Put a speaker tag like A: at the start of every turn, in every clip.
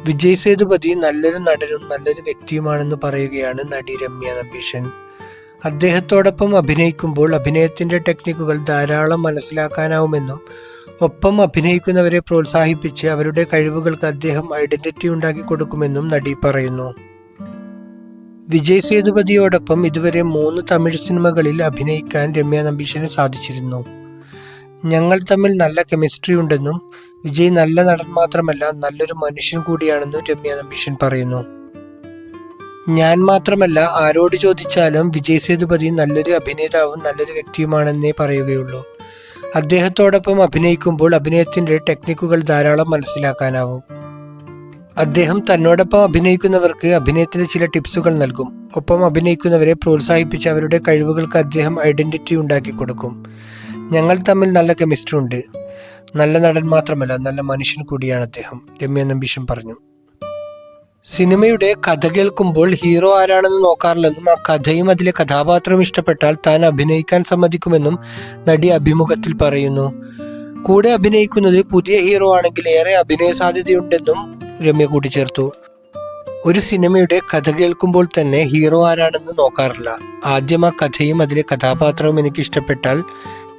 A: വിജയ് സേതുപതി നല്ലൊരു നടനും നല്ലൊരു വ്യക്തിയുമാണെന്ന് പറയുകയാണ് നടി രമ്യ നമ്പീശൻ. അദ്ദേഹത്തോടൊപ്പം അഭിനയിക്കുമ്പോൾ അഭിനയത്തിന്റെ ടെക്നിക്കുകൾ ധാരാളം മനസ്സിലാക്കാനാവുമെന്നും ഒപ്പം അഭിനയിക്കുന്നവരെ പ്രോത്സാഹിപ്പിച്ച് അവരുടെ കഴിവുകൾക്ക് അദ്ദേഹം ഐഡന്റിറ്റി ഉണ്ടാക്കി കൊടുക്കുമെന്നും നടി പറയുന്നു. വിജയ് സേതുപതിയോടൊപ്പം ഇതുവരെ 3 തമിഴ് സിനിമകളിൽ അഭിനയിക്കാൻ രമ്യ നമ്പീശന് സാധിച്ചിരുന്നു. ഞങ്ങൾ തമ്മിൽ നല്ല കെമിസ്ട്രി ഉണ്ടെന്നും വിജയ് നല്ല നടൻ മാത്രമല്ല നല്ലൊരു മനുഷ്യൻ കൂടിയാണെന്നും രമ്യ നമ്പീശൻ പറയുന്നു. ഞാൻ മാത്രമല്ല ആരോട് ചോദിച്ചാലും വിജയ് സേതുപതി നല്ലൊരു അഭിനേതാവും നല്ലൊരു വ്യക്തിയുമാണെന്നേ പറയുകയുള്ളൂ. അദ്ദേഹത്തോടൊപ്പം അഭിനയിക്കുമ്പോൾ അഭിനയത്തിന്റെ ടെക്നിക്കുകൾ ധാരാളം മനസ്സിലാക്കാനാവും. അദ്ദേഹം തന്നോടൊപ്പം അഭിനയിക്കുന്നവർക്ക് അഭിനയത്തിന് ചില ടിപ്സുകൾ നൽകും. ഒപ്പം അഭിനയിക്കുന്നവരെ പ്രോത്സാഹിപ്പിച്ച് അവരുടെ കഴിവുകൾക്ക് അദ്ദേഹം ഐഡന്റിറ്റി ഉണ്ടാക്കി കൊടുക്കും. ഞങ്ങൾ തമ്മിൽ നല്ല കെമിസ്ട്രി ഉണ്ട്. നല്ല നടൻ മാത്രമല്ല നല്ല മനുഷ്യൻ കൂടിയാണ് അദ്ദേഹം, രമ്യ നമ്പീശൻ പറഞ്ഞു. സിനിമയുടെ കഥ കേൾക്കുമ്പോൾ ഹീറോ ആരാണെന്ന് നോക്കാറില്ലെന്നും ആ കഥയും അതിലെ കഥാപാത്രവും ഇഷ്ടപ്പെട്ടാൽ താൻ അഭിനയിക്കാൻ സമ്മതിക്കുമെന്നും നടി അഭിമുഖത്തിൽ പറയുന്നു. കൂടെ അഭിനയിക്കുന്നത് പുതിയ ഹീറോ ആണെങ്കിൽ ഏറെ അഭിനയ സാധ്യതയുണ്ടെന്നും രമ്യ കൂട്ടിച്ചേർത്തു. ഒരു സിനിമയുടെ കഥ കേൾക്കുമ്പോൾ തന്നെ ഹീറോ ആരാണെന്ന് നോക്കാറില്ല. ആദ്യം ആ കഥയും അതിലെ കഥാപാത്രവും എനിക്ക് ഇഷ്ടപ്പെട്ടാൽ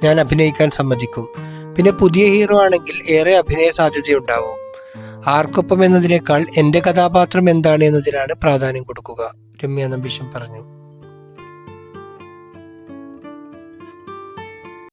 A: ഞാൻ അഭിനയിക്കാൻ സമ്മതിക്കും. പിന്നെ പുതിയ ഹീറോ ആണെങ്കിൽ ഏറെ അഭിനയ സാധ്യതയുണ്ടാവും. ആർക്കൊപ്പം എന്നതിനേക്കാൾ എൻ്റെ കഥാപാത്രം എന്താണ് എന്നതിനാണ് പ്രാധാന്യം കൊടുക്കുക, രമ്യ നമ്പീശൻ പറഞ്ഞു.